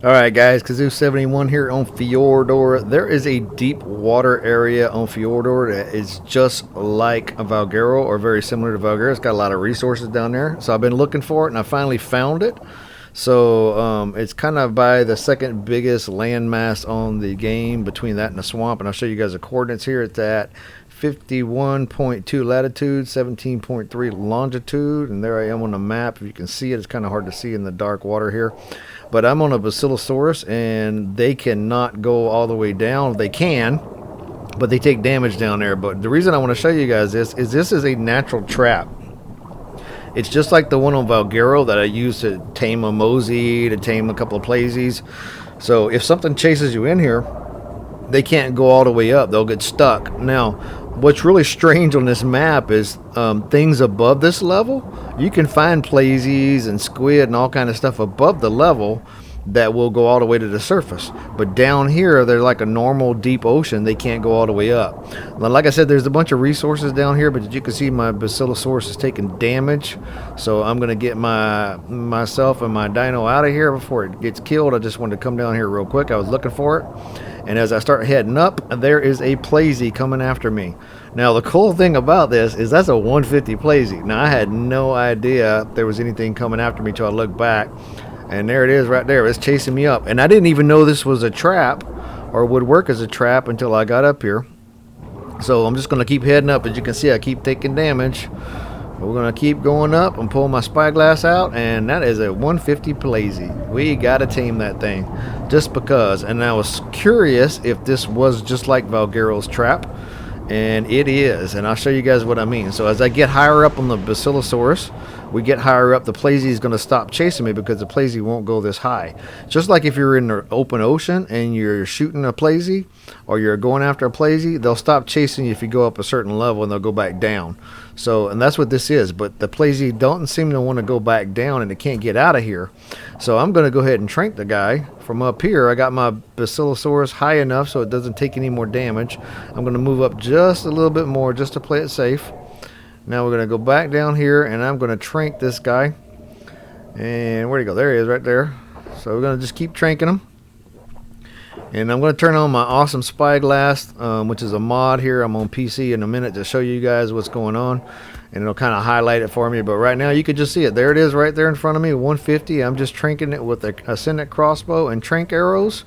Alright guys, Kazoo71 here on Fjordur. There is a deep water area on Fjordur that is just like a Valguero or very similar to Valguero. It's got a lot of resources down there. So I've been looking for it and I finally found it. So it's kind of by the second biggest landmass on the game between that and the swamp. And I'll show you guys the coordinates here. It's at 51.2 latitude, 17.3 longitude, and there I am on the map. If you can see it, it's kind of hard to see in the dark water here. But I'm on a Plesiosaurus, and they cannot go all the way down. They can, but they take damage down there. But the reason I want to show you guys this is a natural trap. It's just like the one on Valguero that I used to tame a Mosey, to tame a couple of Plesies. So if something chases you in here, they can't go all the way up. They'll get stuck. Now, what's really strange on this map is things above this level. You can find Plesies and squid and all kind of stuff above the level that will go all the way to the surface. But down here, they're like a normal deep ocean. They can't go all the way up. Now, like I said, there's a bunch of resources down here, but as you can see, my Plesiosaurus is taking damage. So I'm going to get myself and my dino out of here before it gets killed. I just wanted to come down here real quick. I was looking for it. And as I start heading up, there is a Plesie coming after me. Now, the cool thing about this is that's a 150 Plesie. Now, I had no idea there was anything coming after me until I looked back. And there it is right there. It's chasing me up. And I didn't even know this was a trap or would work as a trap until I got up here. So I'm just going to keep heading up. As you can see, I keep taking damage. We're going to keep going up and pull my spyglass out, and that is a 150 Plesie. We got to tame that thing just because. And I was curious if this was just like Valguero's trap, and it is. And I'll show you guys what I mean. So as I get higher up on the Plesiosaurus, we get higher up, the Plesie is going to stop chasing me because the Plesie won't go this high. Just like if you're in the open ocean and you're shooting a Plesie or you're going after a Plesie, they'll stop chasing you if you go up a certain level and they'll go back down. So, and that's what this is. But the Plesie don't seem to want to go back down and it can't get out of here. So I'm going to go ahead and trank the guy from up here. I got my Plesiosaurus high enough so it doesn't take any more damage. I'm going to move up just a little bit more just to play it safe. Now we're going to go back down here and I'm going to trank this guy. And where'd he go? There he is right there. So we're going to just keep tranking him. And I'm going to turn on my awesome spyglass, which is a mod here. I'm on PC in a minute to show you guys what's going on. And it'll kind of highlight it for me. But right now you can just see it. There it is right there in front of me, 150. I'm just tranking it with a Ascendant crossbow and trank arrows.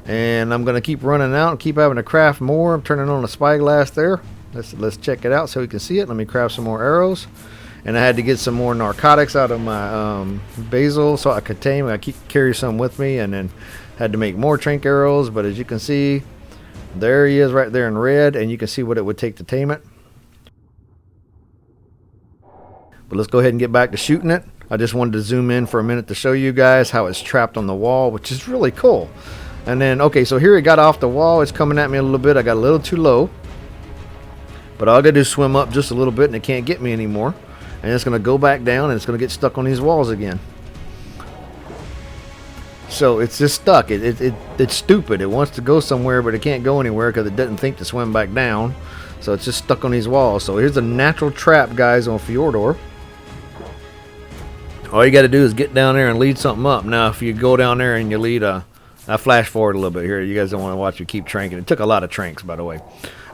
And I'm going to keep running out and keep having to craft more. I'm turning on the spyglass there. Let's check it out so we can see it. Let me craft some more arrows. And I had to get some more narcotics out of my basil so I could tame. I carry some with me, and then had to make more trank arrows. But as you can see, there he is right there in red, and you can see what it would take to tame it. But let's go ahead and get back to shooting it. I just wanted to zoom in for a minute to show you guys how it's trapped on the wall, which is really cool. And then, okay, so here it got off the wall. It's coming at me a little bit. I got a little too low. But all I gotta do is swim up just a little bit and it can't get me anymore. And it's gonna go back down and it's gonna get stuck on these walls again. So it's just stuck. It's stupid. It wants to go somewhere, but it can't go anywhere because it doesn't think to swim back down. So it's just stuck on these walls. So here's a natural trap, guys, on Fjordur. All you gotta do is get down there and lead something up. Now, if you go down there and you lead I flash forward a little bit here. You guys don't want to watch me keep tranking. It took a lot of tranks, by the way.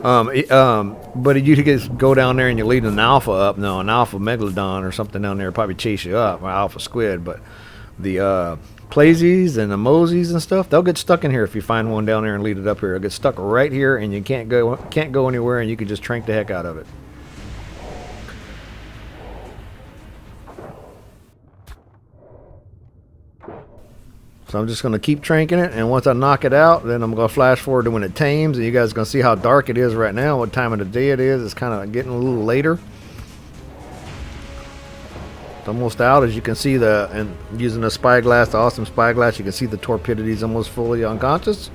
But you just go down there and you lead an alpha up. No, an alpha megalodon or something down there will probably chase you up, or alpha squid. But the Plesies and the Mosies and stuff, they'll get stuck in here if you find one down there and lead it up here. It'll get stuck right here, and you can't go anywhere, and you can just trank the heck out of it. So I'm just going to keep tranking it, and once I knock it out, then I'm going to flash forward to when it tames, and you guys are going to see how dark it is right now, what time of the day it is. It's kind of getting a little later. It's almost out, as you can see, and using the spyglass, the awesome spyglass, you can see the torpidity's almost fully unconscious.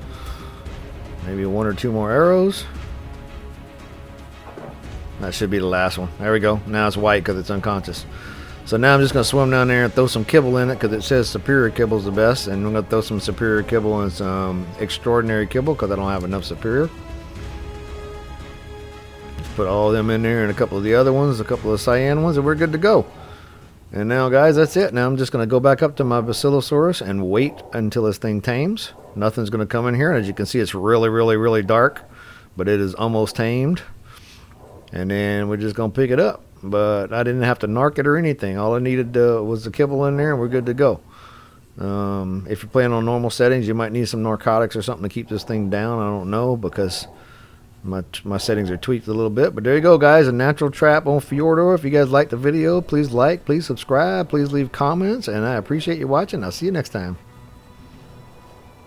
Maybe one or two more arrows. That should be the last one. There we go. Now it's white because it's unconscious. So now I'm just going to swim down there and throw some kibble in it because it says superior kibble is the best. And I'm going to throw some superior kibble and some extraordinary kibble because I don't have enough superior. Just put all of them in there and a couple of the other ones, a couple of cyan ones, and we're good to go. And now, guys, that's it. Now I'm just going to go back up to my Basilosaurus and wait until this thing tames. Nothing's going to come in here. As you can see, it's really, really, really dark, but it is almost tamed. And then we're just going to pick it up. But I didn't have to narc it or anything. All I needed was the kibble in there, and we're good to go. If you're playing on normal settings, you might need some narcotics or something to keep this thing down. I don't know, because my settings are tweaked a little bit. But there you go, guys, a natural trap on Fjordur. If you guys liked the video, please like, please subscribe, please leave comments, and I appreciate you watching. I'll see you next time.